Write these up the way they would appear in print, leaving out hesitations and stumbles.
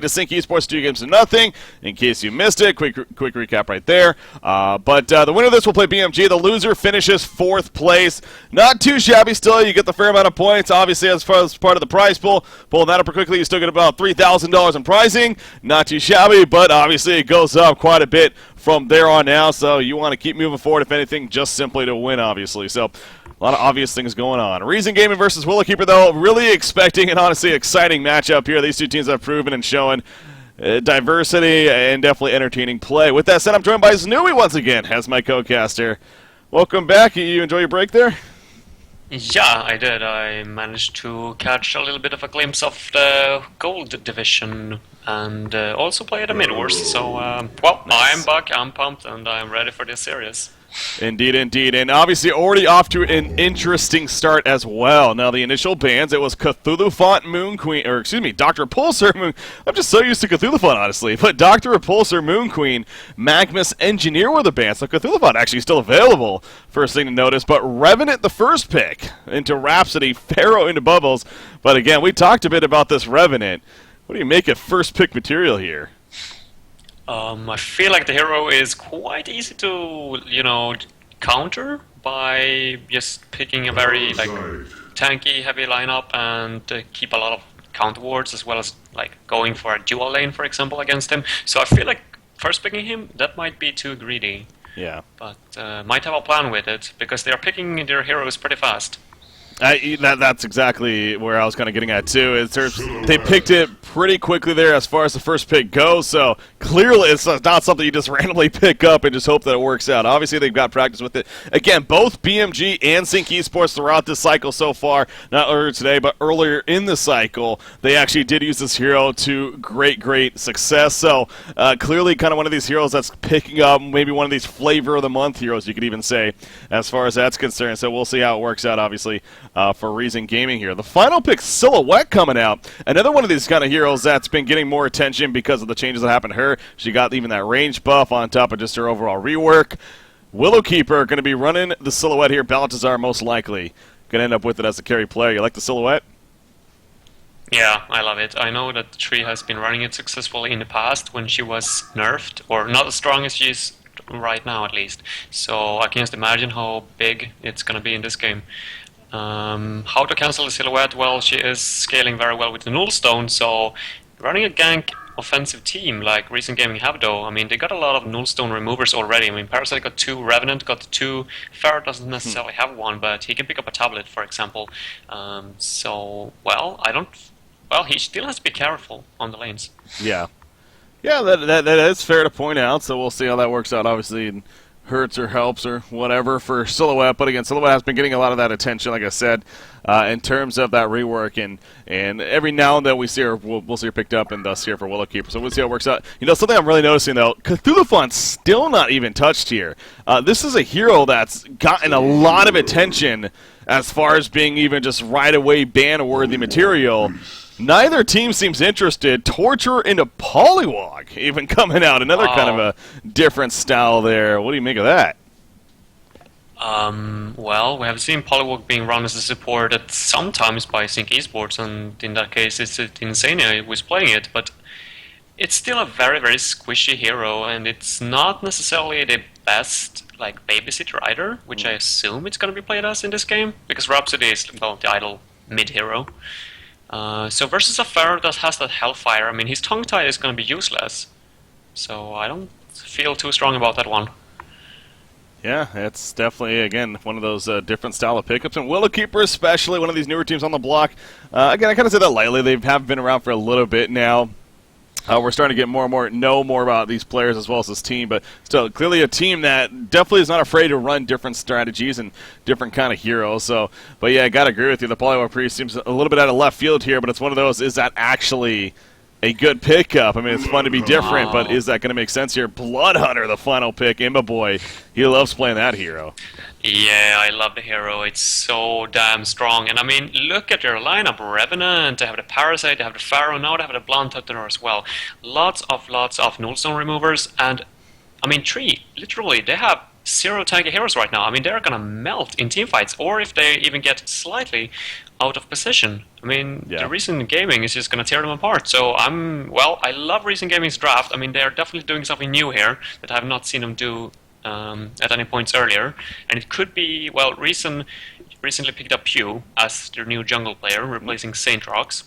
to Sync Esports 2-0. In case you missed it, quick recap right there. But the winner of this will play BMG. The loser finishes 4th place. Not too shabby still. You get the fair amount of points, obviously, as far as part of the prize pool. Pulling that up quickly, you still get about $3,000 in prizing. Not too shabby, but obviously it goes up quite a bit from there on now. So you want to keep moving forward, if anything, just simply to win, obviously. So a lot of obvious things going on. Reason Gaming versus Willowkeeper, though, really expecting and honestly exciting matchup here. These two teams have proven and shown diversity and definitely entertaining play. With that said, I'm joined by Znui once again as my co-caster. Welcome back. You enjoy your break there? Yeah, I did. I managed to catch a little bit of a glimpse of the gold division and also play at a mid-wars. So, well, nice. I'm back, I'm pumped, and I'm ready for this series. Indeed, indeed, and obviously already off to an interesting start as well. Now, the initial bans, it was Cthulhu Font Moon Queen, or excuse me, Dr. Repulsor Moon. I'm just so used to Cthulhu Font, honestly, but Dr. Repulsor Moon Queen, Magmus Engineer were the bans, so Cthulhu Font actually still available, first thing to notice, but Revenant the first pick into Rhapsody, Pharaoh into Bubbles, but again, we talked a bit about this Revenant. What do you make of first pick material here? I feel like the hero is quite easy to, counter by just picking a very, tanky, heavy lineup and keep a lot of counter wards, as well as, going for a dual lane, for example, against him. So I feel like first picking him, that might be too greedy. Yeah. But might have a plan with it, because they are picking their heroes pretty fast. That's exactly where I was kind of getting at, too. They picked it pretty quickly there as far as the first pick goes, so clearly it's not something you just randomly pick up and just hope that it works out. Obviously, they've got practice with it. Again, both BMG and Sync Esports throughout this cycle so far, not earlier today, but earlier in the cycle, they actually did use this hero to great success. So clearly kind of one of these heroes that's picking up maybe one of these flavor of the month heroes, you could even say, as far as that's concerned. So we'll see how it works out, obviously, for Reason Gaming here. The final pick, Silhouette, coming out. Another one of these kind of heroes that's been getting more attention because of the changes that happened to her. She got even that range buff on top of just her overall rework. Willowkeeper going to be running the Silhouette here. Baltazar most likely going to end up with it as the carry player. You like the Silhouette? Yeah, I love it. I know that Tree has been running it successfully in the past when she was nerfed, or not as strong as she is right now at least. So I can just imagine how big it's going to be in this game. How to cancel the Silhouette? Well, she is scaling very well with the Nullstone, so running a gank offensive team like Reason Gaming have, though, I mean, they got a lot of Nullstone removers already. I mean, Parasite got 2, Revenant got 2, Ferret doesn't necessarily have 1, but he can pick up a tablet, for example. So, well, he still has to be careful on the lanes. Yeah. Yeah, that is fair to point out, so we'll see how that works out, obviously. Hurts or helps or whatever for Silhouette, but again, Silhouette has been getting a lot of that attention, like I said, in terms of that rework, and every now and then we see her, we'll see her picked up, and thus here for Willowkeeper. So we'll see how it works out. Something I'm really noticing though, Cthulhu Font's still not even touched here. This is a hero that's gotten a lot of attention as far as being even just right away ban-worthy material. Neither team seems interested. Torture into Polywog even coming out. Another kind of a different style there. What do you make of that? Well, we have seen Polywog being run as a support at sometimes by Sync Esports, and in that case it's Insania who is playing it, but it's still a very squishy hero, and it's not necessarily the best babysitter either, which I assume it's going to be played as in this game, because Rhapsody is, well, the idle mid-hero. So versus a Pharaoh that has that Hellfire, I mean, his tongue tie is going to be useless. So I don't feel too strong about that one. Yeah, it's definitely, again, one of those different style of pickups. And Willowkeeper especially, one of these newer teams on the block. Again, I kind of say that lightly. They have been around for a little bit now. We're starting to get know more about these players as well as this team, but still, clearly a team that definitely is not afraid to run different strategies and different kind of heroes. So, but yeah, I gotta agree with you. The Polywog Priest seems a little bit out of left field here, but it's one of those, is that actually a good pickup? I mean, it's fun to be different, but is that going to make sense here? Bloodhunter, the final pick. Imba Boy, he loves playing that hero. Yeah, I love the hero. It's so damn strong. And I mean, look at their lineup. Revenant, they have the Parasite, they have the Pharaoh, now they have the Blunt Hunter as well. Lots of Nullstone removers. And, I mean, Tree, literally, they have 0 tanky heroes right now. I mean, they're gonna melt in teamfights, or if they even get slightly out of position. I mean, Yeah. the Reason Gaming is just going to tear them apart. So I love Reason Gaming's draft. I mean, they're definitely doing something new here that I have not seen them do at any points earlier. And it could be, well, Reason recently picked up Pew as their new jungle player, replacing Saint Rocks.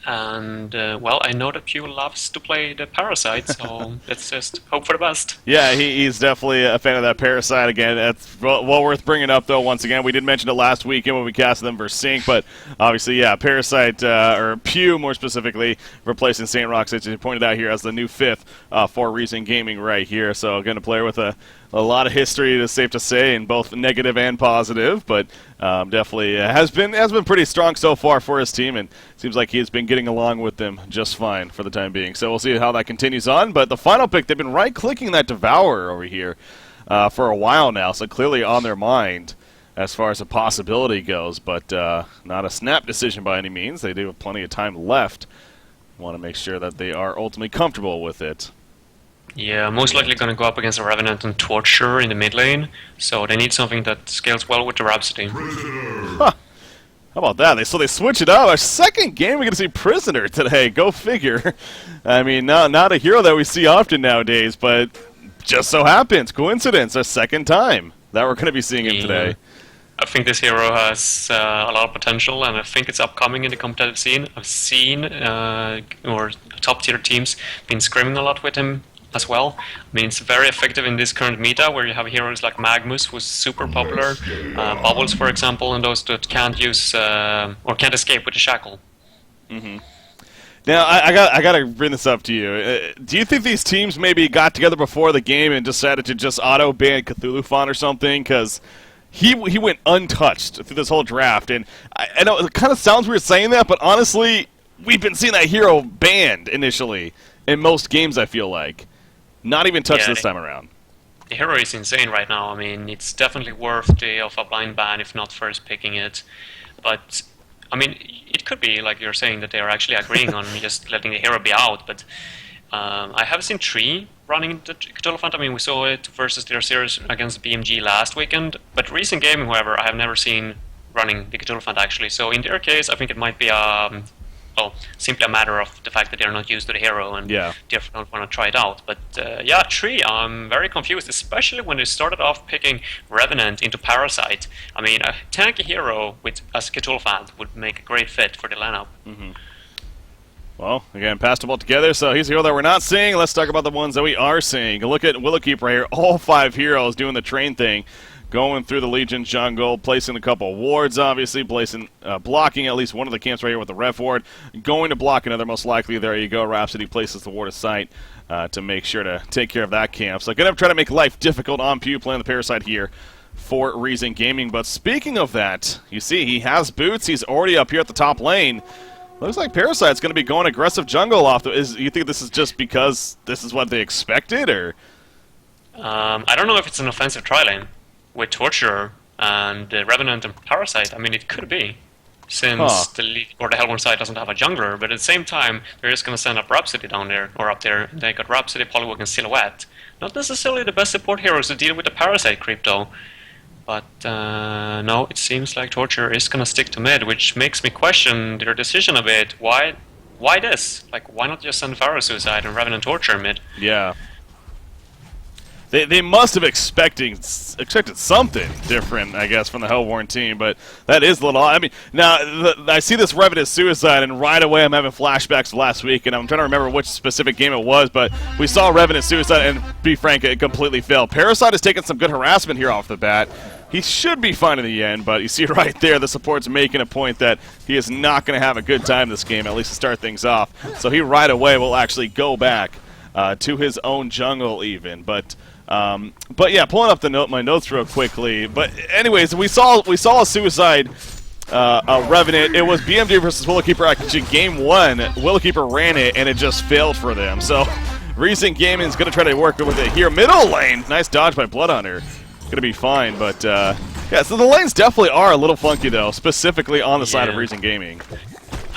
And, well, I know that Pew loves to play the Parasite, so let's just hope for the best. Yeah, he's definitely a fan of that Parasite again. That's well worth bringing up, though, once again. We did mention it last weekend when we casted them versus Sync, but obviously, yeah, Parasite, or Pew more specifically, replacing St. Rocks, as you pointed out here, as the new 5th for Reason Gaming right here. So, again, a player with a lot of history, it is safe to say, in both negative and positive, but definitely has been pretty strong so far for his team, and seems like he has been getting along with them just fine for the time being. So we'll see how that continues on. But the final pick, they've been right-clicking that Devourer over here for a while now, so clearly on their mind as far as a possibility goes, but not a snap decision by any means. They do have plenty of time left. Want to make sure that they are ultimately comfortable with it. Yeah, most likely going to go up against a Revenant and Torture in the mid lane, so they need something that scales well with the Rhapsody. Huh. How about that? So they switch it up. Our second game, we're going to see Prisoner today. Go figure. I mean, not a hero that we see often nowadays, but just so happens, coincidence, our second time that we're going to be seeing him today. I think this hero has a lot of potential, and I think it's upcoming in the competitive scene. I've seen or top-tier teams been scrimming a lot with him as well. I mean, it's very effective in this current meta where you have heroes like Magmus, who's super popular, Bubbles, for example, and those that can't use or can't escape with the shackle. Mm-hmm. Now, I got to bring this up to you. Do you think these teams maybe got together before the game and decided to just auto-ban Cthulhu-Fon or something? Because he went untouched through this whole draft, and I know it kind of sounds weird saying that, but honestly, we've been seeing that hero banned initially in most games, I feel like. Not even touched this time around. The hero is insane right now. I mean, it's definitely worthy of a blind ban, if not first picking it. But, I mean, it could be, like you're saying, that they're actually agreeing on just letting the hero be out. But I have seen Tree running the Cthulhu-Fon. I mean, we saw it versus their series against BMG last weekend. But Reason Gaming, however, I have never seen running the Cthulhu-Fon actually. So in their case, I think it might be simply a matter of the fact that they're not used to the hero and therefore don't want to try it out. But yeah, Tree, I'm very confused, especially when they started off picking Revenant into Parasite. I mean, a tanky hero as Cthulhu-Fon would make a great fit for the lineup. Mm-hmm. Well, again, passed them all together, so he's a hero that we're not seeing. Let's talk about the ones that we are seeing. Look at Willowkeeper right here, all 5 heroes doing the train thing. Going through the Legion jungle, placing a couple of wards, obviously, blocking at least one of the camps right here with the Rev Ward. Going to block another, most likely. There you go. Rhapsody places the Ward of Sight to make sure to take care of that camp. So going to try to make life difficult on Pew playing the Parasite here for Reason Gaming. But speaking of that, you see he has boots. He's already up here at the top lane. Looks like Parasite's going to be going aggressive jungle off. You think this is just because this is what they expected, or? I don't know if it's an offensive tri-lane with Torture and Revenant and Parasite. I mean, it could be, since the Hellborn side doesn't have a jungler, but at the same time, they're just going to send up Rhapsody down there, or up there. They got Rhapsody, Polywog, and Silhouette. Not necessarily the best support heroes to deal with the Parasite creep, though. But no, it seems like Torture is going to stick to mid, which makes me question their decision a bit. Why this? Like, why not just send Pharaoh Suicide and Revenant Torture mid? Yeah. They must have expected something different, I guess, from the Hellborn team, but that is a little odd. I mean, now, I see this Revenant Suicide, and right away I'm having flashbacks to last week, and I'm trying to remember which specific game it was, but we saw Revenant Suicide, and be frank, it completely failed. Parasite has taken some good harassment here off the bat. He should be fine in the end, but you see right there, the support's making a point that he is not going to have a good time this game, at least to start things off. So he right away will actually go back to his own jungle even, but yeah, pulling up my notes real quickly. But anyways, we saw a Suicide Revenant. It was BMD versus Willowkeeper. Actually, game 1, Willowkeeper ran it, and it just failed for them. So Reason Gaming is going to try to work with it here. Middle lane, nice dodge by Bloodhunter. Going to be fine, but yeah. So the lanes definitely are a little funky though, specifically on the side of Reason Gaming.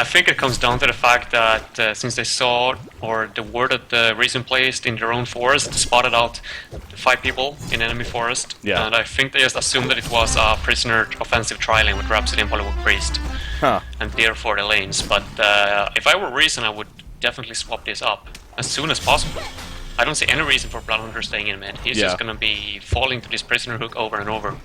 I think it comes down to the fact that since they saw, or the word that the Reason placed in their own forest, spotted out 5 people in enemy forest, and I think they just assumed that it was a Prisoner offensive tri-lane with Rhapsody and Polywog Priest. and therefore the lanes. But if I were Reason, I would definitely swap this up as soon as possible. I don't see any reason for Bloodhunter staying in mid. He's just going to be falling to this prisoner hook over and over.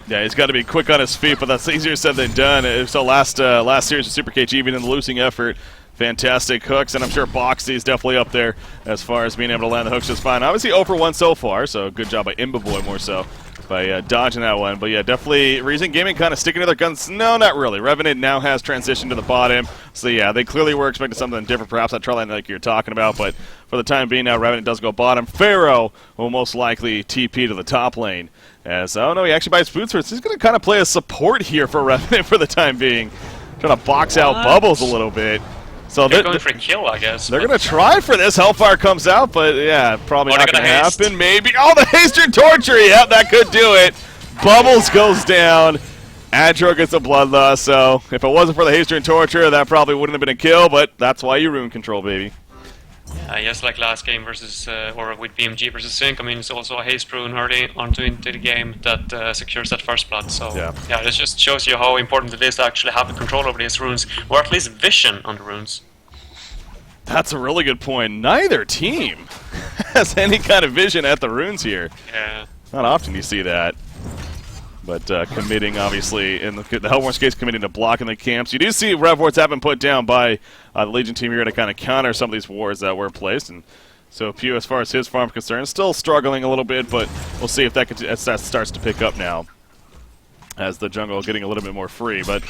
Yeah, he's got to be quick on his feet, but that's easier said than done. So last series of Super KG, even in the losing effort, fantastic hooks, and I'm sure Boxy is definitely up there as far as being able to land the hooks just fine. Obviously 0 for 1 so far, so good job by Imbaboy more so by dodging that one. But yeah, definitely Reason Gaming kind of sticking to their guns. No, not really. Revenant now has transitioned to the bottom. So yeah, they clearly were expecting something different, perhaps that trial line like you're talking about. But for the time being now, Revenant does go bottom. Pharaoh will most likely TP to the top lane. As, oh no, he actually buys boots first. He's going to kind of play a support here for Revenant for the time being. Trying to box out Bubbles a little bit. So they're going for a kill, I guess. They're going to try for this. Hellfire comes out, but yeah, probably not going to happen. Maybe. Oh, the haste and torture. Yep, that could do it. Bubbles goes down. Adro gets a bloodlust. So if it wasn't for the haste and torture, that probably wouldn't have been a kill, but that's why you ruin control, baby. Just like last game versus, or with BMG versus Sync, I mean, it's also a haste rune early into the game that secures that first blood. So yeah, this just shows you how important it is to actually have the control over these runes, or at least vision on the runes. That's a really good point. Neither team has any kind of vision at the runes here. Yeah. Not often you see that. But committing, obviously, in the Hellborn's case, committing to blocking the camps. You do see Rev wards have been put down by the Legion team here to kind of counter some of these wards that were placed. And so Pew, as far as his farm is concerned, still struggling a little bit, but we'll see if that starts to pick up now, as the jungle getting a little bit more free. But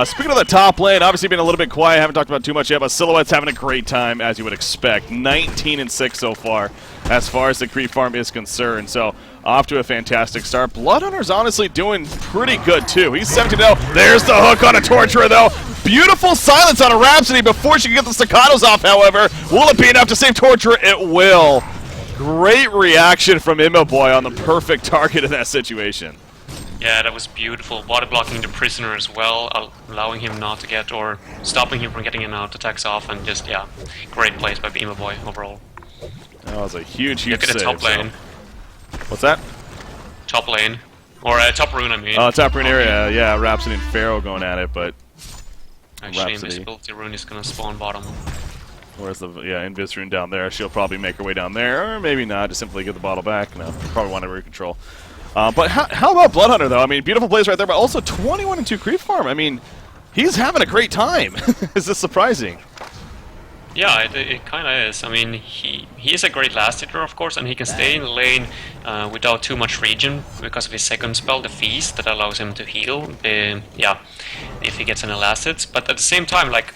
speaking of the top lane, obviously being a little bit quiet, haven't talked about too much yet, but Silhouette's having a great time, as you would expect. 19-6 so far, as far as the creep farm is concerned. So off to a fantastic start. Bloodhunter's honestly doing pretty good, too. He's 17-0. There's the hook on a Torturer, though. Beautiful silence on a Rhapsody before she can get the staccatos off, however. Will it be enough to save Torturer? It will. Great reaction from Imbaboy on the perfect target in that situation. Yeah, that was beautiful. Body blocking the prisoner as well, allowing him not to get, or stopping him from getting an out attacks off, and just, yeah, great plays by Imbaboy overall. That was a huge Look at the save, top lane. What's that? Top lane. Or top rune, I mean. Oh, top rune area, yeah, Rhapsody and Pharaoh going at it, but actually, Rhapsody. Invisibility rune is going to spawn bottom. Where's the, Invis rune down there? She'll probably make her way down there, or maybe not, just simply get the bottle back. No, probably want to recontrol. But how about Bloodhunter, though? I mean, beautiful plays right there, but also 21-2 creep farm. I mean, he's having a great time. Is this surprising? Yeah, it kind of is. I mean, he is a great last hitter, of course, and he can stay in the lane without too much regen because of his second spell, the Feast, that allows him to heal. If he gets any last hits. But at the same time, like,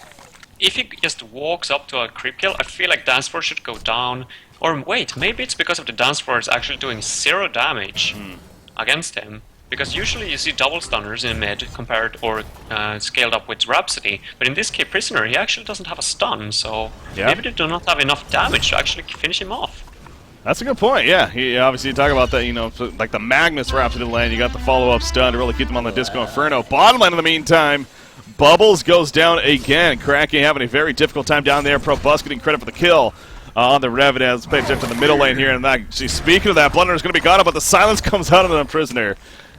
if he just walks up to a creep kill, I feel like Dance Force should go down. Or wait, maybe it's because of the Dance Force actually doing 0 damage against him. Because usually you see double stunners in mid compared or scaled up with Rhapsody, but in this case Prisoner, he actually doesn't have a stun, so maybe they do not have enough damage to actually finish him off. That's a good point, yeah. He obviously, you talk about that, like the Magnus Rhapsody lane, you got the follow-up stun to really keep them on the Disco Inferno. Bottom lane in the meantime, Bubbles goes down again. Kraken having a very difficult time down there. Pro Bus getting credit for the kill on the Revenant. Let's pay attention to the middle lane here, and actually, speaking of that, Blunder's going to be gone up, but the silence comes out of the Prisoner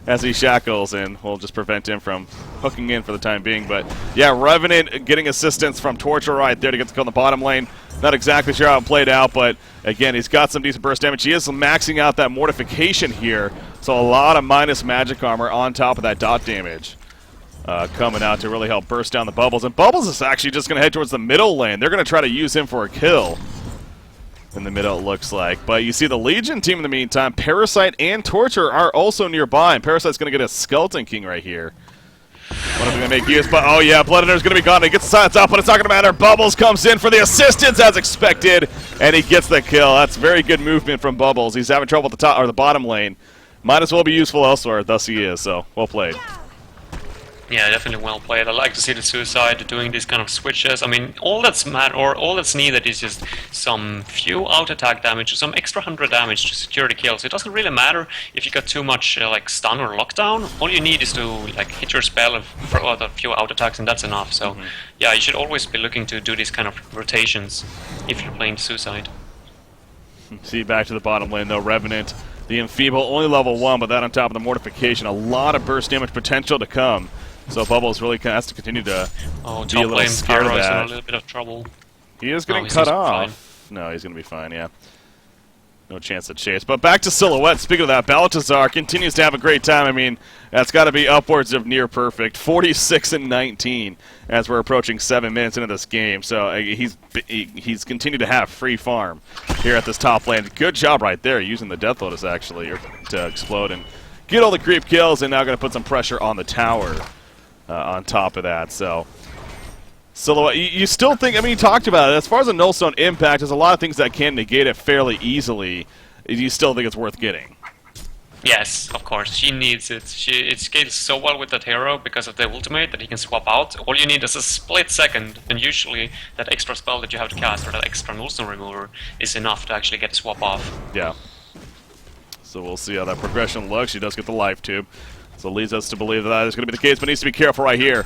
as he shackles, and we'll just prevent him from hooking in for the time being. But yeah, Revenant getting assistance from Torture right there to get the kill in the bottom lane. Not exactly sure how it played out, but again, he's got some decent burst damage. He is maxing out that Mortification here, so a lot of minus magic armor on top of that dot damage coming out to really help burst down the Bubbles. And Bubbles is actually just going to head towards the middle lane. They're going to try to use him for a kill in the middle, it looks like. But you see the Legion team in the meantime, Parasite and Torture are also nearby, and Parasite's going to get a Skeleton King right here. What are they going to make use? But oh yeah, Bloodhunter's going to be gone. He gets the silence out, but it's not going to matter. Bubbles comes in for the assistance as expected, and he gets the kill. That's very good movement from Bubbles. He's having trouble at the top or the bottom lane. Might as well be useful elsewhere, thus he is. So well played. Yeah, definitely well played. I like to see the Suicide doing these kind of switches. I mean, all that's all that's needed is just some few out attack damage, some extra 100 damage to secure the kills. It doesn't really matter if you got too much like stun or lockdown. All you need is to like hit your spell and throw out a few out attacks, and that's enough. So yeah, you should always be looking to do these kind of rotations if you're playing Suicide. See, back to the bottom lane though, Revenant, the Enfeeble, only level 1, but that on top of the Mortification, a lot of burst damage potential to come. So Bubbles really has to continue to be a Top little lane scared of Pyro is in a that. little bit of trouble. He is No, getting he cut seems off. fine. No, he's going to be fine, yeah. No chance to chase. But back to Silhouette. Speaking of that, Baltazar continues to have a great time. I mean, that's got to be upwards of near perfect. 46-19 as we're approaching 7 minutes into this game. So he's continued to have free farm here at this top lane. Good job right there using the Death Lotus, actually, to explode and get all the creep kills, and now going to put some pressure on the tower on top of that. So Silhouette, you still think, I mean, you talked about it. As far as a Nullstone impact, there's a lot of things that can negate it fairly easily. You still think it's worth getting? Yes, of course. She needs it. It scales so well with that hero because of the ultimate that he can swap out. All you need is a split second, and usually that extra spell that you have to cast, or that extra Nullstone remover, is enough to actually get a swap off. Yeah. So we'll see how that progression looks. She does get the life tube. So it leads us to believe that that is going to be the case, but needs to be careful right here.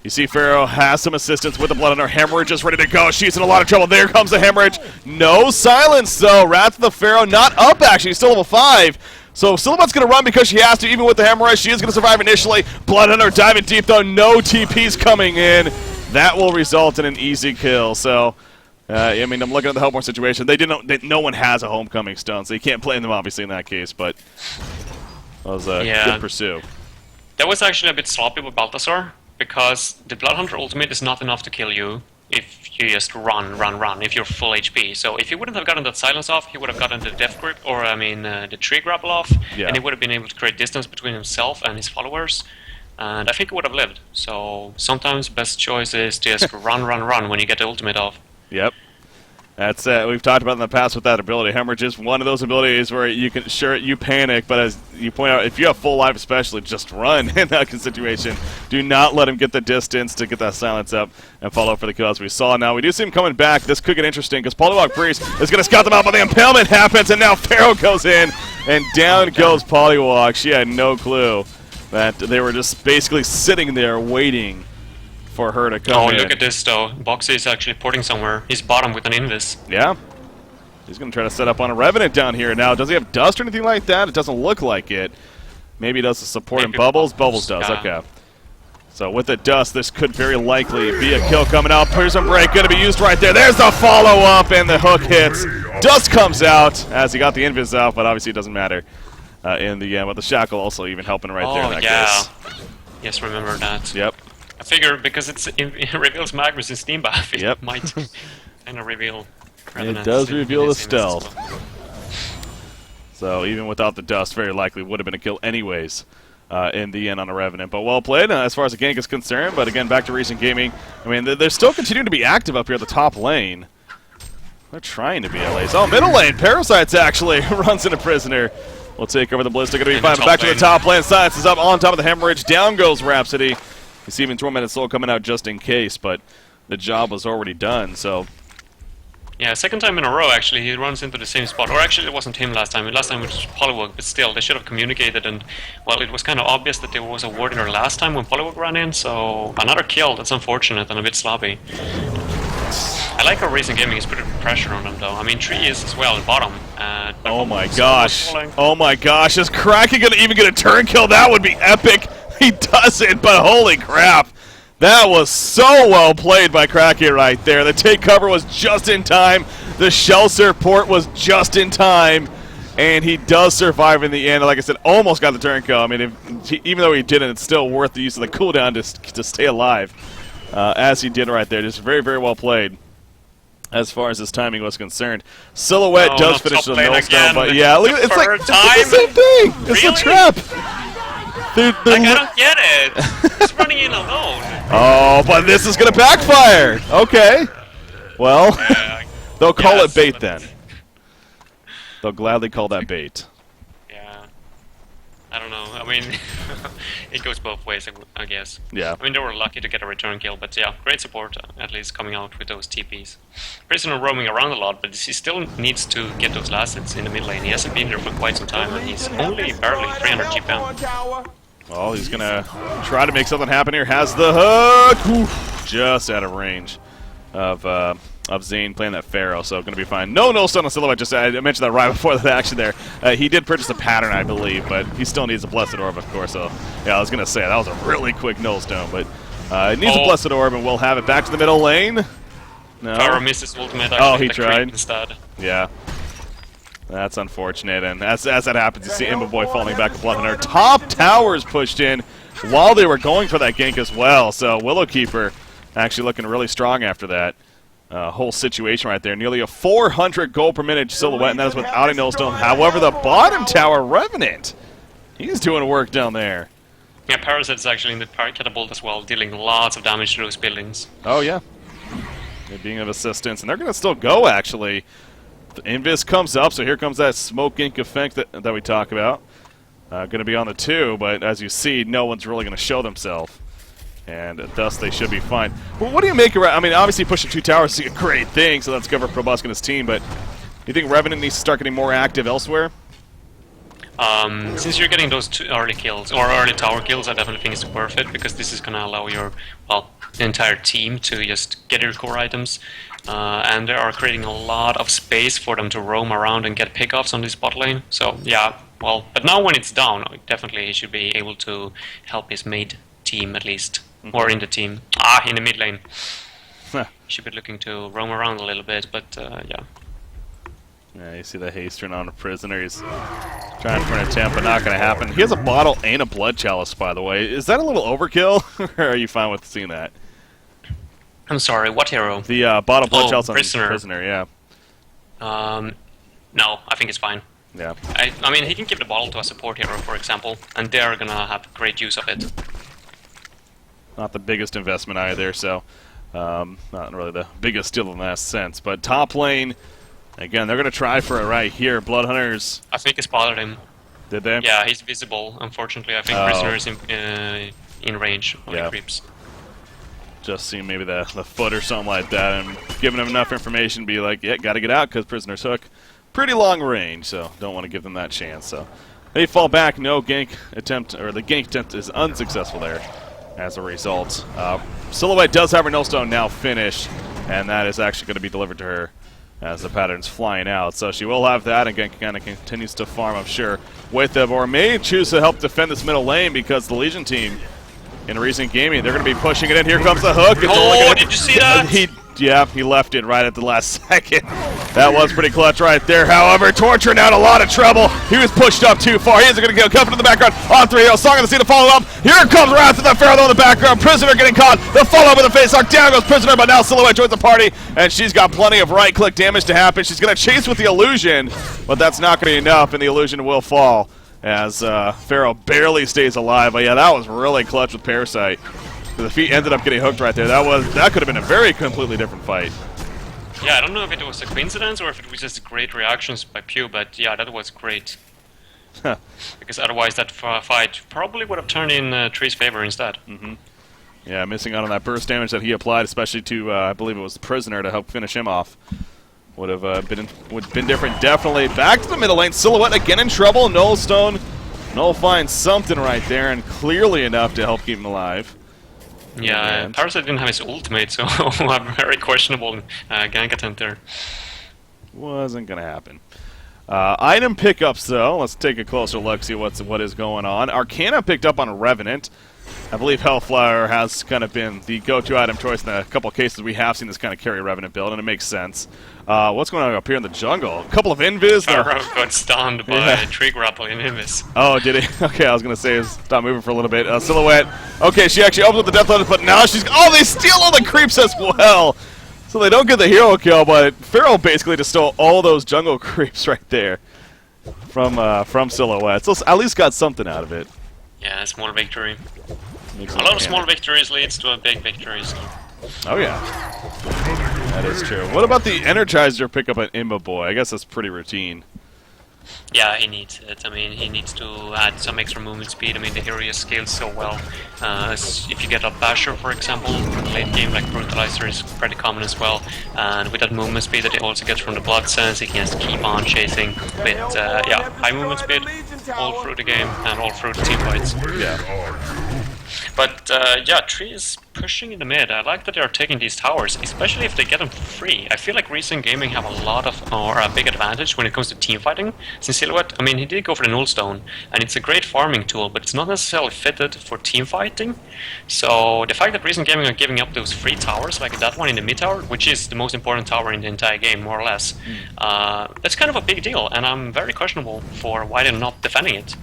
You see Pharaoh has some assistance with the blood on her. Hemorrhage is ready to go. She's in a lot of trouble. There comes the Hemorrhage. No silence, though. Wrath of the Pharaoh not up, actually. He's still level 5. So Silhouette's going to run because she has to, even with the Hemorrhage. She is going to survive initially. Blood on her diving deep, though. No TP's coming in. That will result in an easy kill. So, I mean, I'm looking at the Hellborn situation. No one has a Homecoming Stone, so you can't blame them, obviously, in that case. But that was a good pursue. That was actually a bit sloppy with Balthazar, because the Bloodhunter ultimate is not enough to kill you if you just run, if you're full HP. So if he wouldn't have gotten that silence off, he would have gotten the death grip, or I mean the tree grapple off, and he would have been able to create distance between himself and his followers, and I think he would have lived. So sometimes best choice is just run when you get the ultimate off. Yep. That's it. We've talked about in the past with that ability. Hemorrhage is one of those abilities where you can you panic, but as you point out, if you have full life especially, just run in that situation. Do not let him get the distance to get that silence up and follow for the kill as we saw. Now, we do see him coming back. This could get interesting because Polywog Priest is going to scout them out, but the impalement happens, and now Pharaoh goes in, and down goes Polywog. She had no clue that they were just basically sitting there waiting for her to come in. Oh, look at this, though. Boxy is actually porting somewhere. He's bottom with an Invis. Yeah. He's going to try to set up on a Revenant down here. Now, does he have Dust or anything like that? It doesn't look like it. Maybe he does the support in Bubbles. Bubbles does, okay. So with the Dust, this could very likely be a kill coming out. Prison Break going to be used right there. There's the follow-up, and the hook hits. Dust comes out as he got the Invis out, but obviously it doesn't matter in the end. But the Shackle also even helping right there in that case. Yes, remember that. Yep. I figure because it reveals Magnus in Steam buff, it might kind of reveal Revenants. It does reveal the stealth. So even without the Dust, very likely would have been a kill anyways in the end on a Revenant. But well played as far as the gank is concerned. But again, back to recent gaming. I mean, they're still continuing to be active up here at the top lane. They're trying to be at least. Oh, middle lane. Parasites actually runs into Prisoner. We'll take over the Ballista. Going to be fine. Back to the top lane. Silence is up on top of the Hemorrhage. Down goes Rhapsody. You see even Tormented Soul coming out just in case, but the job was already done, so... Yeah, second time in a row, actually, he runs into the same spot. Or actually, it wasn't him last time. Last time it was Polywog, but still, they should have communicated, and, well, it was kind of obvious that there was a warrior last time when Polywog ran in, so another kill. That's unfortunate and a bit sloppy. I like how recent gaming is putting pressure on them, though. I mean, Tree is as well at bottom. Oh my gosh. Oh my gosh. Is Kraken going to even get a turn kill? That would be epic. He doesn't, but holy crap. That was so well played by Kraken right there. The take cover was just in time. The shell support was just in time. And he does survive in the end. Like I said, almost got the turn kill. I mean, even though he didn't, it's still worth the use of the cooldown to stay alive. As he did right there. Just very, very well played as far as his timing was concerned. Silhouette does finish the Nullstone, but yeah, look, it's like it's the same thing. It's a trap. I don't get it. He's running in alone. Oh, but this is going to backfire. Okay. Well, they'll call it bait then. They'll gladly call that bait. Yeah. I don't know. I mean, it goes both ways, I guess. Yeah. I mean, they were lucky to get a return kill, but yeah, great support, at least coming out with those TPs. Prisoner roaming around a lot, but he still needs to get those last hits in the mid lane. He hasn't been there for quite some time, and he's only barely 300 GP. Well, he's going to try to make something happen here. Has the hook. Oof, just out of range of of Zane playing that Pharaoh, so going to be fine. No stun on Silhouette, just I mentioned that right before that action there. He did purchase a pattern, I believe, but he still needs a Blessed Orb, of course, so yeah, I was going to say, that was a really quick no stone, but it needs a Blessed Orb, and we'll have it back to the middle lane. No. Pharaoh missed his ultimate, actually, he tried. Instead. Yeah. That's unfortunate, and as that happens, you see Imba Boy falling back to Bloodhunter. Top towers pushed in while they were going for that gank as well, so Willowkeeper actually looking really strong after that. Whole situation right there. Nearly a 400 gold per minute Silhouette, and that is without a no-stone. However, the bottom tower, Revenant, he's doing work down there. Yeah, Parasite's actually in the catapult as well, dealing lots of damage to those buildings. Oh, yeah. They're being of assistance, and they're going to still go, actually. The Invis comes up, so here comes that smoke ink effect that we talk about. Going to be on the 2, but as you see, no one's really going to show themselves. And thus they should be fine. Well, what do you make of it? I mean, obviously pushing 2 towers is a great thing, so that's good for Probusc and his team, but you think Revenant needs to start getting more active elsewhere? Since you're getting those 2 early kills, or early tower kills, I definitely think it's worth it, because this is going to allow your, well, the entire team to just get your core items. And they are creating a lot of space for them to roam around and get pickoffs on this bot lane. So, yeah, well, but now when it's down, definitely he should be able to help his mate team at least. Or in the team. In the mid lane. Should be looking to roam around a little bit, but yeah. Yeah, you see the haste turn on a prisoner. He's trying for an attempt, but not going to happen. He has a bottle and a blood chalice, by the way. Is that a little overkill, or are you fine with seeing that? I'm sorry, what hero? The bottle blood chalice on prisoner. the prisoner, yeah. No, I think it's fine. Yeah. I mean, he can give the bottle to a support hero, for example, and they're going to have great use of it. Not the biggest investment either, so not really the biggest deal in that sense. But top lane, again, they're going to try for it right here. Bloodhunters. I think he spotted him. Did they? Yeah, he's visible, unfortunately. I think Prisoner is in range of the creeps. Just seeing maybe the foot or something like that, and giving him enough information to be like, yeah, got to get out, because Prisoner's hook. Pretty long range, so don't want to give them that chance. So they fall back, no gank attempt, or the gank attempt is unsuccessful there. As a result, Silhouette does have her no-stone now finished, and that is actually going to be delivered to her as the pattern's flying out. So she will have that, and again, kind of continues to farm, I'm sure, with them, or may choose to help defend this middle lane because the Legion team in recent gaming, they're going to be pushing it in. Here comes the hook. Oh, did you see that? He left it right at the last second. That was pretty clutch right there. However, Torture now in a lot of trouble. He was pushed up too far. He is going to go coming in the background on 3-0. Song of the Sea to follow up. Here comes Wrath of the Pharaoh in the background. Prisoner getting caught. The follow with the face lock. Down goes Prisoner, but now Silhouette joins the party, and she's got plenty of right-click damage to happen. She's going to chase with the illusion, but that's not going to be enough, and the illusion will fall as Pharaoh barely stays alive. But yeah, that was really clutch with Parasite. The feet ended up getting hooked right there. That could have been a very completely different fight. Yeah, I don't know if it was a coincidence or if it was just great reactions by Pew, but yeah, that was great. Because otherwise that fight probably would have turned in Tree's favor instead. Yeah, missing out on that burst damage that he applied, especially to, I believe it was the Prisoner to help finish him off. Would have been different, definitely. Back to the middle lane. Silhouette again in trouble. Null Stone. Null finds something right there, and clearly enough to help keep him alive. Yeah, Parasite didn't have his ultimate, so a very questionable gank attempt there. Wasn't going to happen. Item pickups, though. Let's take a closer look, see what is going on. Arcana picked up on Revenant. I believe Hellflower has kind of been the go-to item choice in a couple of cases. We have seen this kind of carry Revenant build, and it makes sense. What's going on up here in the jungle? A couple of Invis. Pharaoh got stunned by Tree Grapple in Invis. Oh, did he? Okay, I was going to say, stop moving for a little bit. Silhouette. Okay, she actually opens up the Death Lotus, but now she's... Oh, they steal all the creeps as well! So they don't get the hero kill, but Pharaoh basically just stole all those jungle creeps right there from Silhouette. So at least got something out of it. Yeah, a small victory. A lot of small victories leads to a big victory. So. Oh yeah, that is true. What about the Energizer pickup at Imba Boy? I guess that's pretty routine. Yeah, he needs it. I mean, he needs to add some extra movement speed. I mean, the hero just scales so well. If you get a Basher, for example, in the late game, like Brutalizer is pretty common as well. And with that movement speed that he also gets from the Blood Sense, he can just keep on chasing with, yeah, high movement speed all through the game and all through the team fights. Yeah. But yeah, Tree is pushing in the mid. I like that they are taking these towers, especially if they get them for free. I feel like Recent Gaming have a lot of, or a big advantage when it comes to team fighting. Since Silhouette, I mean, he did go for the Nullstone, and it's a great farming tool, but it's not necessarily fitted for team fighting. So the fact that Recent Gaming are giving up those free towers, like that one in the mid tower, which is the most important tower in the entire game, more or less, that's kind of a big deal, and I'm very questionable for why they're not defending it.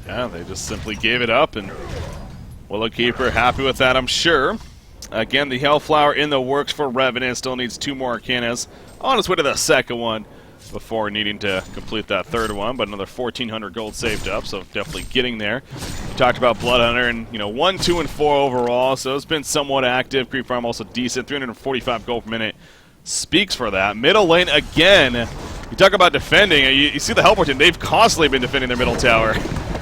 Yeah, they just simply gave it up, and Willowkeeper happy with that, I'm sure. Again, the Hellflower in the works for Revenant. Still needs 2 more Arcanas on his way to the second one before needing to complete that third one, but another 1,400 gold saved up, so definitely getting there. We talked about Bloodhunter, and 1, 2, and 4 overall, so it's been somewhat active. Creep Farm also decent, 345 gold per minute speaks for that. Middle lane again. You talk about defending, you see the Hellport team, they've constantly been defending their middle tower.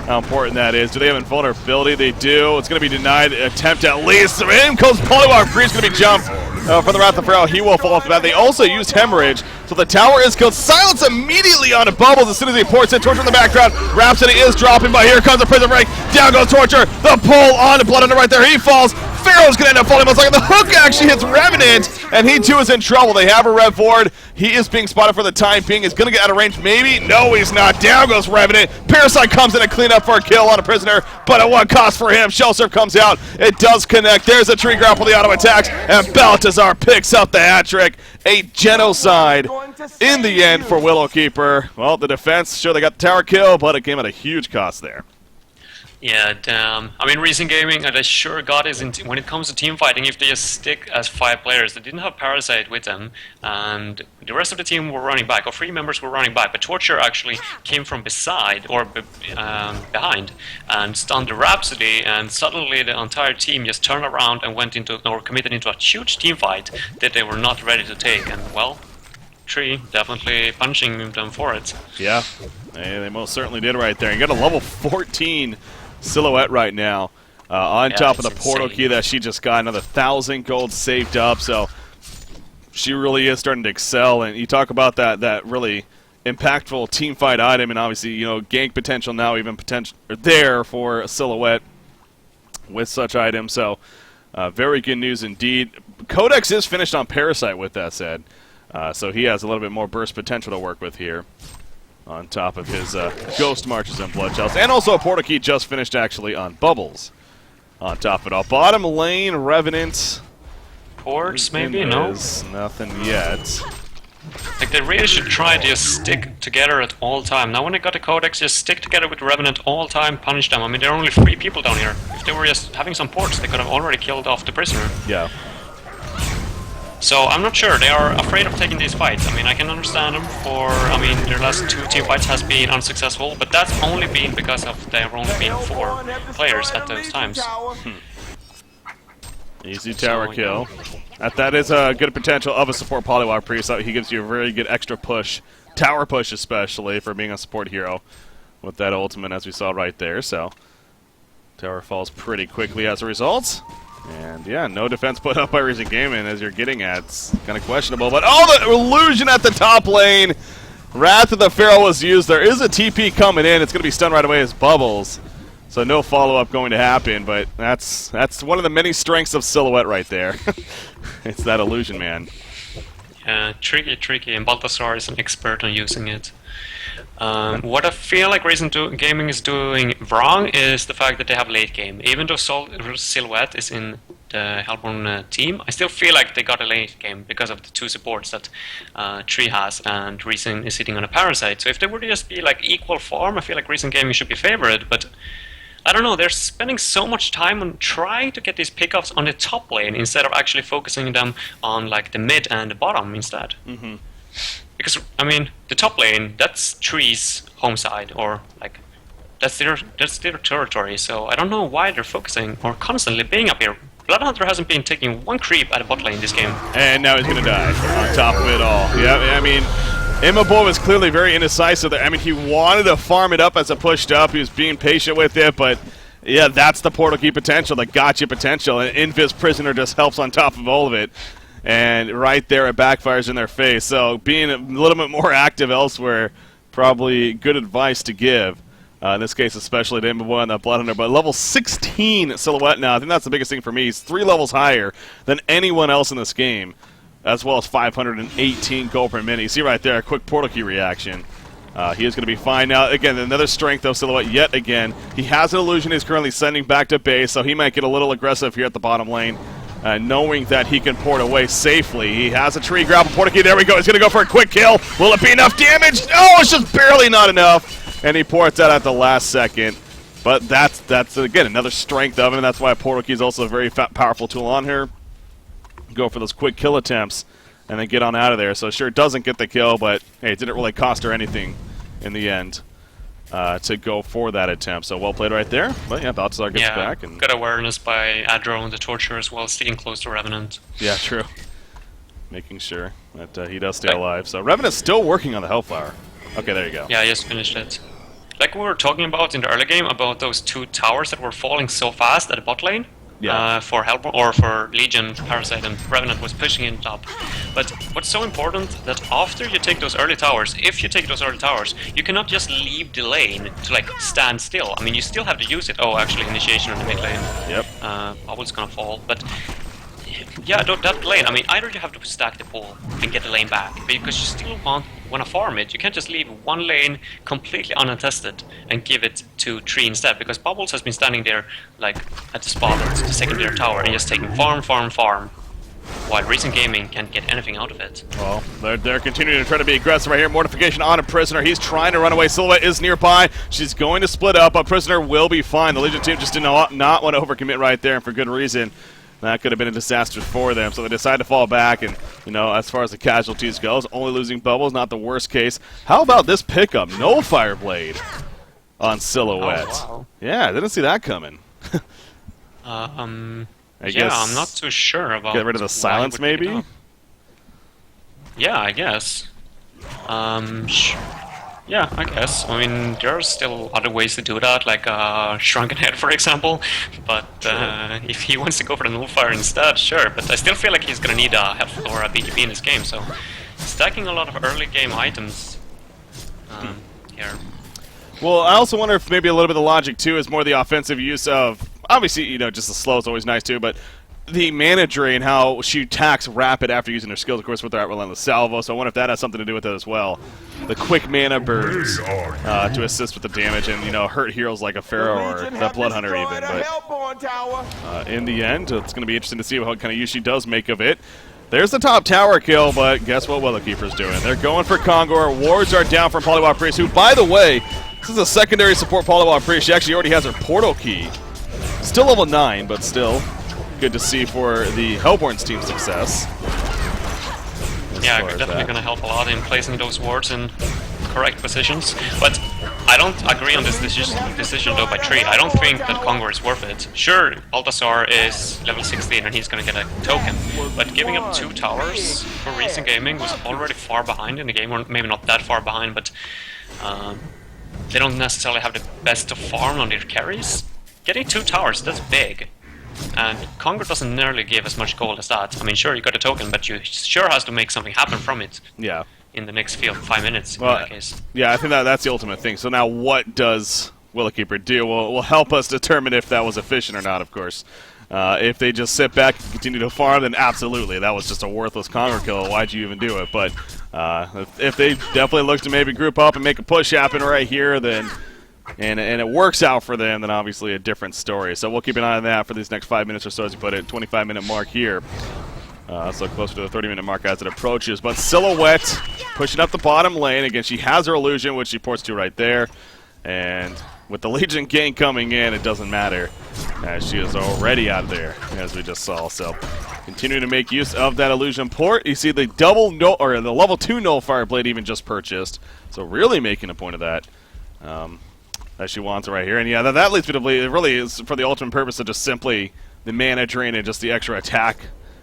How important that is. Do they have invulnerability? They do. It's going to be denied. Attempt at least. In comes Polywalk. Going to be jumped for the Wrath of Pharaoh. He will fall off the bat. They also used Hemorrhage. So the tower is killed. Silence immediately on Bubbles as soon as he ports in. Torture in the background. Rhapsody is dropping, but here comes the Prison Break. Down goes Torture. The pull on Bloodhunter right there. He falls. Pharaoh's going to end up falling. Most like the hook actually hits Revenant, and he too is in trouble. They have a rev forward. He is being spotted for the time being. He's going to get out of range, maybe. No, he's not. Down goes Revenant. Parasite comes in to clean up for a kill on a prisoner, but at what cost for him? Shell Surf comes out. It does connect. There's a tree grapple. The auto attacks, and Baltazar picks up the hat trick. A genocide in the end for Willowkeeper. Well, the defense, sure, they got the tower kill, but it came at a huge cost there. Yeah, damn. I mean, Recent Gaming, they sure got is when it comes to team fighting, if they just stick as 5 players, they didn't have Parasite with them, and the rest of the team were running back, or 3 members were running back, but Torture actually came from beside, or behind, and stunned the Rhapsody, and suddenly the entire team just turned around and went into, or committed into a huge team fight that they were not ready to take, and well, Tree definitely punching them for it. Yeah, they most certainly did right there. You got a level 14 Silhouette right now on top of the portal insane. key that she just got. Another 1,000 gold saved up, so she really is starting to excel. And you talk about that really impactful team fight item, and obviously gank potential now, even potential there for a Silhouette with such items. So very good news indeed. Codex is finished on Parasite with that said, so he has a little bit more burst potential to work with here, on top of his Ghost Marches and Blood Shells. And also a Portal Key just finished, actually, on Bubbles. On top of it all. Bottom lane, Revenant. Ports, maybe? No? Nothing yet. Like, they really should try to just stick together at all time. Now, when they got the Codex, just stick together with Revenant all time, punish them. I mean, there are only 3 people down here. If they were just having some ports, they could have already killed off the prisoner. Yeah. So I'm not sure. They are afraid of taking these fights. I mean, I can understand them for, their last 2 team fights has been unsuccessful, but that's only been because of there have only been 4 players at those times. Easy tower kill. That is a good potential of a support Polywalk Priest. He gives you a very good extra push, tower push especially, for being a support hero with that ultimate, as we saw right there. So tower falls pretty quickly as a result. And yeah, no defense put up by Recent Gaming, as you're getting at. It's kind of questionable, but the illusion at the top lane. Wrath of the Pharaoh was used. There is a TP coming in. It's going to be stunned right away as Bubbles. So no follow-up going to happen, but that's one of the many strengths of Silhouette right there. It's that illusion, man. Yeah, tricky, and Balthasar is an expert on using it. What I feel like Recent Gaming is doing wrong is the fact that they have late game. Even though Silhouette is in the Hellborn team, I still feel like they got a late game because of the 2 supports that Tree has, and Recent is sitting on a Parasite. So if they were to just be like equal farm, I feel like Recent Gaming should be favored, but I don't know, they're spending so much time on trying to get these pickups on the top lane instead of actually focusing them on like the mid and the bottom instead. Mm-hmm. Because, the top lane, that's Tree's home side, or, like, that's their territory, so I don't know why they're focusing, or constantly being up here. Bloodhunter hasn't been taking 1 creep at a bot lane this game. And now he's going to die on top of it all. Yeah, Immoboy was clearly very indecisive there. He wanted to farm it up as it pushed up. He was being patient with it, but yeah, that's the Portal Key potential, the gotcha potential, and Invis Prisoner just helps on top of all of it. And right there, it backfires in their face. So being a little bit more active elsewhere, probably good advice to give. In this case, especially the one the Blood Hunter, but level 16 Silhouette now. I think that's the biggest thing for me. He's 3 levels higher than anyone else in this game, as well as 518 gold per minute. You see right there, a quick portal key reaction. He is going to be fine now. Again, another strength of Silhouette yet again. He has an illusion he's currently sending back to base, so he might get a little aggressive here at the bottom lane, knowing that he can port away safely. He has a tree grapple portal key. There we go. He's going to go for a quick kill. Will it be enough damage? No, it's just barely not enough. And he ports out at the last second. But that's again, another strength of him, and that's why a portal key is also a very powerful tool on her. Go for those quick kill attempts and then get on out of there. So sure, it doesn't get the kill, but hey, it didn't really cost her anything in the end to go for that attempt. So well played right there. But yeah, Balthazar gets back. And good awareness by Adro and the Torture as well, staying close to Revenant. Yeah, true. Making sure that he does stay alive. So Revenant's still working on the Hellflower. Okay, there you go. Yeah, he just finished it. Like we were talking about in the early game about those 2 towers that were falling so fast at the bot lane. Yeah. For Hellborn or for Legion, Parasite, and Revenant was pushing in top. But what's so important that after you take those early towers, if you take those early towers, you cannot just leave the lane to like stand still. I mean, you still have to use it. Oh, actually, initiation on the mid lane. Yep. Bubble's gonna fall, but yeah, that lane. I mean, either you have to stack the pool and get the lane back, because you still want to farm it. You can't just leave one lane completely unattested and give it to Tree instead, because Bubbles has been standing there like at the spot at the secondary tower and just taking farm, while Recent Gaming can't get anything out of it. Well, they're continuing to try to be aggressive right here. Mortification on a Prisoner. He's trying to run away. Silhouette is nearby. She's going to split up, but Prisoner will be fine. The Legion team just did not want to overcommit right there, and for good reason. That could have been a disaster for them, so they decide to fall back, and, you know, as far as the casualties goes, only losing Bubbles, not the worst case. How about this pickup? No Fireblade on Silhouette. Oh, wow. Yeah, I didn't see that coming. I guess I'm not too sure about... Get rid of the silence, maybe? Yeah, I guess. Yeah, I guess. I mean, there are still other ways to do that, like Shrunken Head, for example. But if he wants to go for the Nullfire instead, sure. But I still feel like he's going to need a Health or a BKB in this game, so stacking a lot of early game items here. Well, I also wonder if maybe a little bit of the logic, too, is more the offensive use of... Obviously, you know, just the slow is always nice, too, but... the mana drain, how she attacks rapid after using her skills, of course, with that Relentless Salvo, so I wonder if that has something to do with it as well. The quick mana burns to assist with the damage and, you know, hurt heroes like a Pharaoh or that Blood Hunter even. But in the end, it's going to be interesting to see what kind of use she does make of it. There's the top tower kill, but guess what Willowkeeper's doing? They're going for Kongor. Wards are down from Polywog Priest, who, by the way, this is a secondary support Polywog Priest. She actually already has her portal key. Still level 9, but still... good to see for the Hellborn's team success. Yeah, definitely going to help a lot in placing those wards in correct positions. But I don't agree on this decision though by Tree. I don't think that Kongor is worth it. Sure, Balthazar is level 16 and he's going to get a token, but giving up 2 towers for Recent Gaming was already far behind in the game, or maybe not that far behind, but they don't necessarily have the best of farm on their carries. Getting 2 towers, that's big. And Kongor doesn't nearly give as much gold as that. I mean, sure, you got a token, but you sure has to make something happen from it. Yeah. In the next field, 5 minutes, well, in that case. Yeah, I think that's the ultimate thing. So now what does Willowkeeper do? Well, will help us determine if that was efficient or not, of course. If they just sit back and continue to farm, then absolutely, that was just a worthless Kongor kill. Why'd you even do it? But if they definitely look to maybe group up and make a push happen right here, then... And it works out for them, then obviously a different story. So we'll keep an eye on that for these next 5 minutes or so, as you put it, 25-minute mark here. So closer to the 30-minute mark as it approaches. But Silhouette pushing up the bottom lane. Again, she has her illusion, which she ports to right there. And with the Legion gang coming in, it doesn't matter, as she is already out of there, as we just saw. So continuing to make use of that illusion port. You see the the level 2 Nullfire Blade even just purchased. So really making a point of that. That she wants it right here. And yeah, that leads me to believe it really is for the ultimate purpose of just simply the mana drain and just the extra attack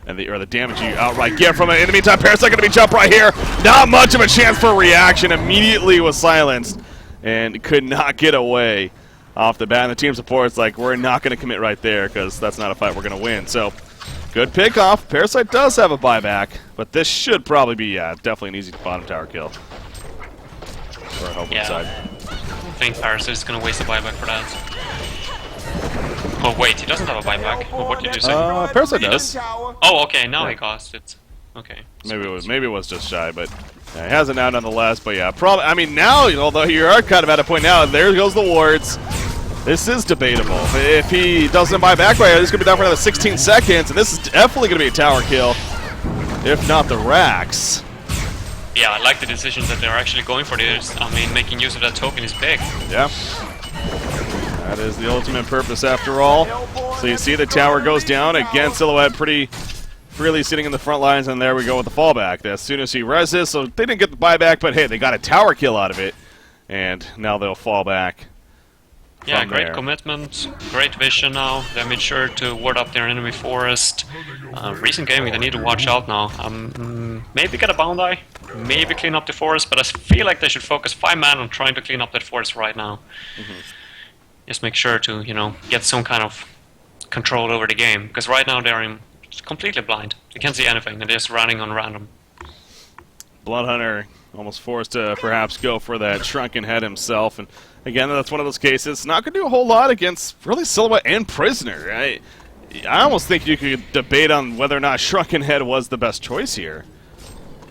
and the damage you outright get from it. In the meantime, Parasite going to be jumped right here. Not much of a chance for a reaction. Immediately was silenced and could not get away off the bat. And the team support's like, we're not going to commit right there because that's not a fight we're going to win. So good pick off. Parasite does have a buyback, but this should probably be, definitely an easy bottom tower kill for our Hellborn side. think Parasite is going to waste a buyback for that. Oh wait, he doesn't have a buyback. Oh, what did you say? Parasite does. Oh, okay, now he cost it. Okay. Maybe it was just shy, but yeah, he has it now nonetheless. But yeah, probably. I mean, now, although you are kind of at a point now, there goes the wards. This is debatable. If he doesn't buy back right here, this is going to be down for another 16 seconds, and this is definitely going to be a tower kill, if not the racks. Yeah, I like the decision that they're actually going for this. I mean, making use of that token is big. Yeah. That is the ultimate purpose after all. So you see the tower goes down. Again, Silhouette pretty freely sitting in the front lines, and there we go with the fallback. As soon as he reses, so they didn't get the buyback, but hey, they got a tower kill out of it, and now they'll fall back. Yeah, great commitment, great vision now. They made sure to ward up their enemy forest. Recent gaming, they need to watch out now. Maybe get a bound-eye, maybe clean up the forest, but I feel like they should focus 5 man on trying to clean up that forest right now. Just make sure to, you know, get some kind of control over the game, because right now they're completely blind. They can't see anything, they're just running on random. Bloodhunter almost forced to perhaps go for that shrunken head himself, and again, that's one of those cases. Not going to do a whole lot against really Silhouette and Prisoner. I almost think you could debate on whether or not Shrunken Head was the best choice here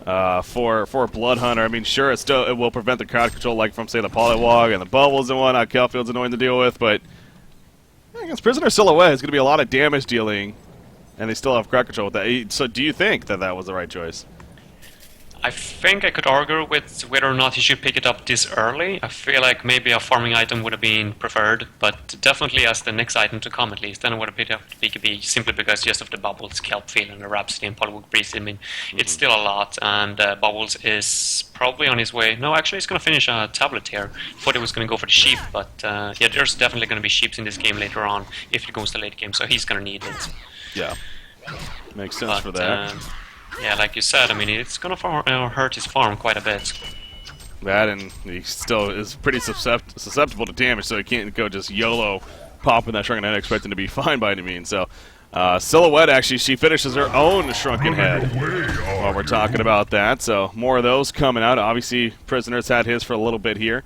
for Bloodhunter. I mean, sure, it will prevent the crowd control, like from say the Polywog and the bubbles and whatnot. Kelfield's annoying to deal with, but against Prisoner Silhouette, it's going to be a lot of damage dealing, and they still have crowd control with that. So, do you think that that was the right choice? I think I could argue with whether or not he should pick it up this early. I feel like maybe a farming item would have been preferred, but definitely as the next item to come at least. Then I would have picked up BKB simply because just of the Bubbles, Kelpfield, and the Rhapsody and Polywog Priest. I mean, it's still a lot, and Bubbles is probably on his way. No, actually, he's going to finish a tablet here. Thought he was going to go for the sheep, but yeah, there's definitely going to be sheeps in this game later on if it goes to late game, so he's going to need it. Yeah, makes sense for that. Yeah, like you said, I mean, it's going to hurt his farm quite a bit. That, and he still is pretty susceptible to damage, so he can't go just YOLO popping that Shrunken Head expecting to be fine by any means. So, Silhouette, actually, she finishes her own Shrunken Head while we're talking about that. So, more of those coming out. Obviously, Prisoner's had his for a little bit here.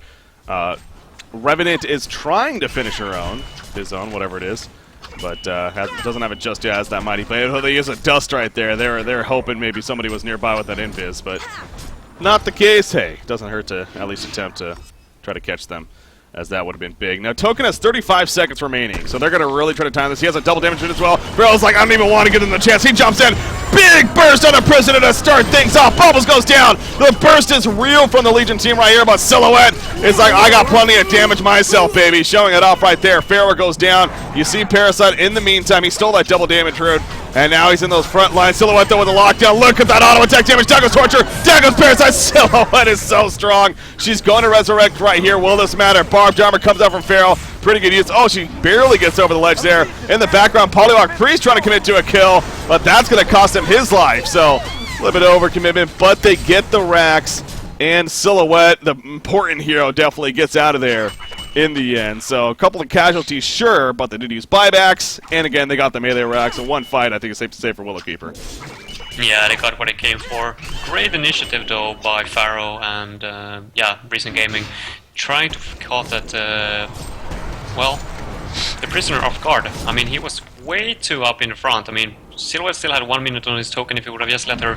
Revenant is trying to finish his own, whatever it is. But doesn't have it just yet as that Mighty Blade. Oh, they use a dust right there. They're hoping maybe somebody was nearby with that invis, but not the case. Hey, doesn't hurt to at least attempt to try to catch them, as that would have been big. Now, Token has 35 seconds remaining, so they're going to really try to time this. He has a double damage hit as well. Barrel's like, I don't even want to give him the chance. He jumps in. Big burst on the Prisoner to start things off. Bubbles goes down. The burst is real from the Legion team right here, but Silhouette is like, I got plenty of damage myself, baby. Showing it off right there. Pharaoh goes down. You see Parasite in the meantime. He stole that double damage route, and now he's in those front lines. Silhouette, though, with a lockdown. Look at that auto attack damage. Down goes Torture. Down goes Parasite. Silhouette is so strong. She's going to resurrect right here. Will this matter? Barbed armor comes out from Pharaoh. Pretty good use. Oh, she barely gets over the ledge there. In the background, Polywog Priest trying to commit to a kill, but that's going to cost him his life. So, a little bit of overcommitment, but they get the racks, and Silhouette, the important hero, definitely gets out of there in the end. So, a couple of casualties, sure, but they did use buybacks, and again, they got the melee racks. So, one fight, I think, is safe to say for Willowkeeper. Yeah, they got what they came for. Great initiative, though, by Pharaoh and, yeah, Recent Gaming. Trying to caught that, well, the Prisoner off guard. I mean, he was way too up in the front. I mean, Silhouette still had 1 minute on his token. If he would have just let her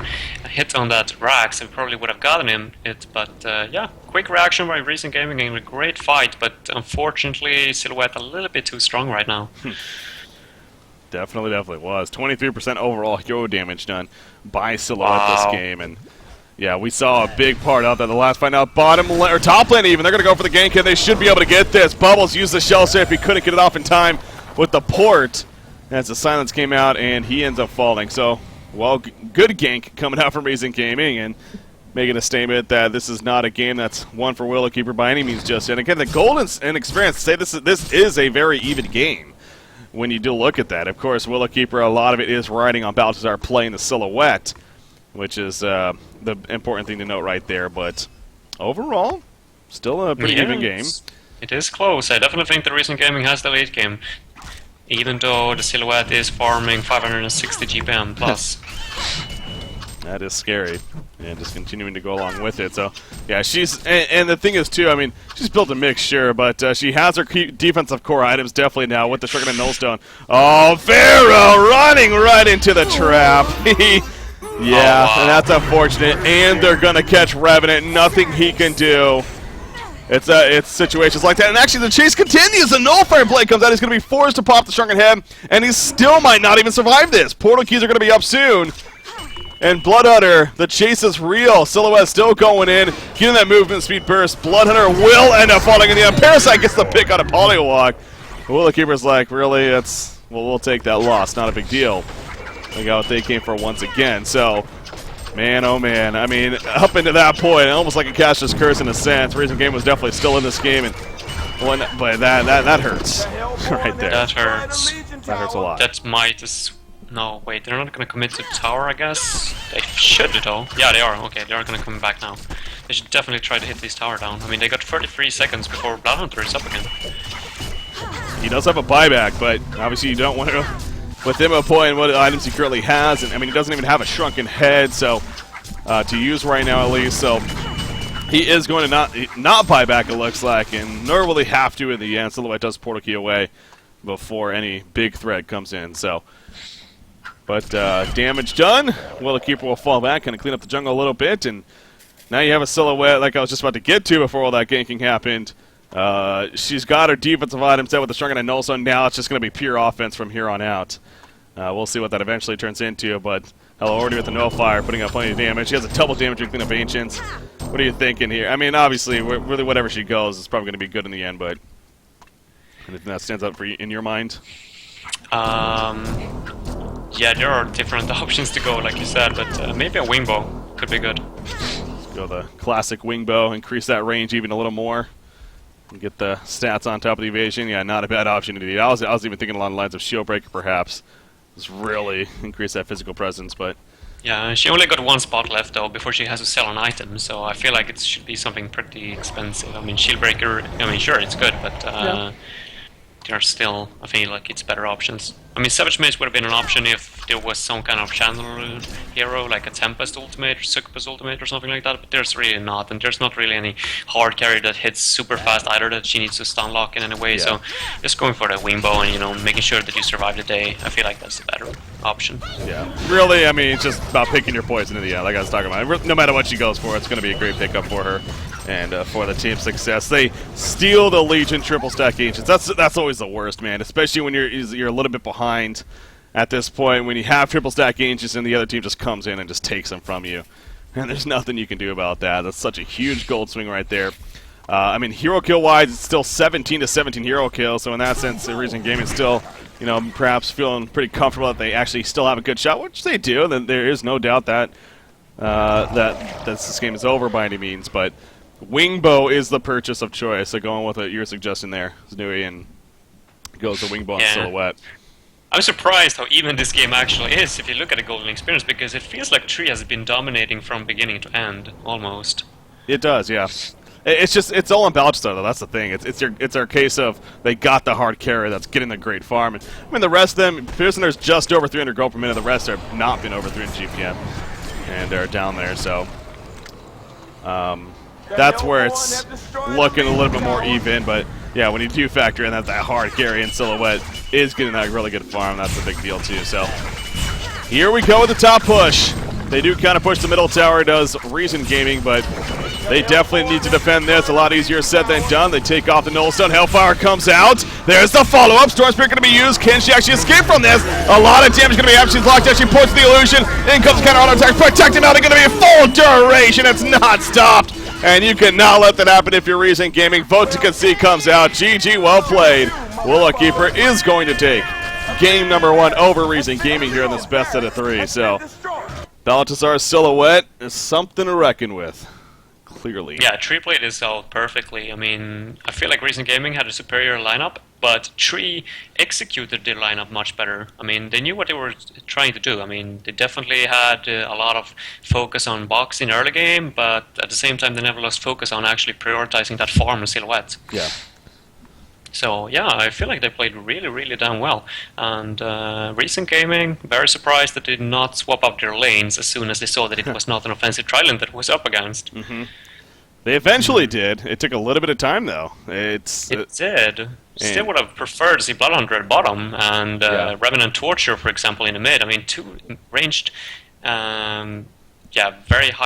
hit on that Rax, it probably would have gotten him it. But, yeah, quick reaction by Recent Gaming and a great fight. But, unfortunately, Silhouette a little bit too strong right now. Definitely was. 23% overall hero damage done by Silhouette this game, and yeah, we saw a big part of that the last fight. Now, or top lane even, they're going to go for the gank, and they should be able to get this. Bubbles used the shell safe. He couldn't get it off in time with the port as the silence came out, and he ends up falling. So, well, good gank coming out from Recent Gaming, and making a statement that this is not a game that's won for Willowkeeper by any means just yet. Again, the goal and experience say this is a very even game when you do look at that. Of course, Willowkeeper, a lot of it is riding on Balthazar playing the Silhouette, which is the important thing to note right there. But overall, still a pretty even game. It is close. I definitely think the Recent Gaming has the late game, even though the Silhouette is farming 560 GPM plus. That is scary, and just continuing to go along with it. So, yeah, and the thing is too. I mean, she's built a mix, sure, but she has her key defensive core items definitely now with the Shuriken and Nullstone. Oh, Pharaoh running right into the trap. Yeah, and that's unfortunate. And they're gonna catch Revenant. Nothing he can do. It's situations like that. And actually, the chase continues. The Nullfire Blade comes out. He's gonna be forced to pop the Shrunken Head, and he still might not even survive this. Portal keys are gonna be up soon. And Bloodhunter, the chase is real. Silhouette still going in, getting that movement speed burst. Bloodhunter will end up falling in the end. Parasite gets the pick on a Polywalk. Willowkeeper's like, really? We'll take that loss. Not a big deal. Look at what they came for once again. So, man, oh man. I mean, up into that point, almost like a Caster's Curse in a sense. Reason Game was definitely still in this game, and but that hurts right there. That hurts. That hurts a lot. That might is. No, wait, they're not going to commit to the tower, I guess? They should, though. Yeah, they are. Okay, they are going to come back now. They should definitely try to hit this tower down. I mean, they got 33 seconds before Bloodhunter is up again. He does have a buyback, but obviously you don't want to, with him and what items he currently has, and I mean, he doesn't even have a Shrunken Head, so, to use right now at least, so he is going to not buy back, it looks like, and nor will he have to in the end. Silhouette does Portal Key away before any big threat comes in, so. But damage done. Willowkeeper will fall back, kind of clean up the jungle a little bit, and now you have a Silhouette like I was just about to get to before all that ganking happened. She's got her defensive items set with the Shrunken and Nullstone. Now it's just going to be pure offense from here on out. We'll see what that eventually turns into, but hello, already with the Nullfire, putting up plenty of damage. She has a double damage to clean up Ancients. What are you thinking here? I mean, obviously, really whatever she goes is probably going to be good in the end, but anything that stands out for you in your mind? Yeah, there are different options to go, like you said, but maybe a Wingbow could be good. Let's go the classic Wingbow, increase that range even a little more, and get the stats on top of the evasion. Yeah, not a bad option indeed. I was even thinking along the lines of Shieldbreaker, perhaps. Just really increase that physical presence, but... Yeah, she only got one spot left, though, before she has to sell an item, so I feel like it should be something pretty expensive. I mean, Shieldbreaker, I mean, sure, it's good, but... There are still, I feel like it's better options. I mean, Savage Mace would have been an option if there was some kind of channel hero, like a Tempest ultimate or Succubus ultimate or something like that, but there's really not, and there's not really any hard carry that hits super fast either that she needs to stun lock in any way, so just going for the Wingbow and, you know, making sure that you survive the day, I feel like that's the better option. Yeah, really, I mean, it's just about picking your poison in the end, like I was talking about. No matter what she goes for, it's going to be a great pickup for her. And for the team's success, they steal the Legion triple stack Ancients. That's always the worst, man. Especially when you're a little bit behind at this point. When you have triple stack Ancients and the other team just comes in and just takes them from you, and there's nothing you can do about that. That's such a huge gold swing right there. I mean, hero kill wise, it's still 17 to 17 hero kills. So in that sense, the Reason Gaming is still, you know, perhaps feeling pretty comfortable that they actually still have a good shot, which they do. Then there is no doubt that that this game is over by any means, but. Wingbow is the purchase of choice, so going with what you're suggesting there, Znui, and goes to Wingbow and Silhouette. I'm surprised how even this game actually is, if you look at the Golden Experience, because it feels like Tree has been dominating from beginning to end, almost. It does, yeah. It's all unbalanced though. That's the thing. It's our case of they got the hard carry that's getting the great farm. And, I mean, the rest of them, Pearson's just over 300 gold per minute. The rest have not been over 300 GPM, and they're down there. So. That's where it's looking a little bit more even, but yeah, when you do factor in that hard carry and Silhouette is getting that really good farm, that's a big deal too. So here we go with the top push. They do kind of push the middle tower, does Reason Gaming, but they definitely need to defend this. A lot easier said than done. They take off the Nullstone. Hellfire comes out. There's the follow-up. Storm Spirit going to be used. Can she actually escape from this? A lot of damage going to be after she's locked out. She points the illusion. In comes the counter auto attack. Protect him out. It's going to be a full duration. It's not stopped. And you cannot let that happen if you're Reason Gaming. Vote to concede comes out. GG, well played. Willowkeeper is going to take game number 1 over Reason Gaming here in this best out of 3. So, Baltazar Silhouette is something to reckon with. Clearly. Yeah, Tree played this out perfectly. I mean, I feel like Reason Gaming had a superior lineup, but Tree executed their lineup much better. I mean, they knew what they were trying to do. I mean, they definitely had a lot of focus on box in early game, but at the same time, they never lost focus on actually prioritizing that farm and Silhouette. Yeah. So yeah, I feel like they played really, really damn well. And Recent Gaming, very surprised that they did not swap up their lanes as soon as they saw that it was not an offensive Trident that was up against. They eventually did. It took a little bit of time, though. It did. Still would have preferred to see Bloodhunter at bottom and Revenant Torture, for example, in the mid. I mean, two ranged, very high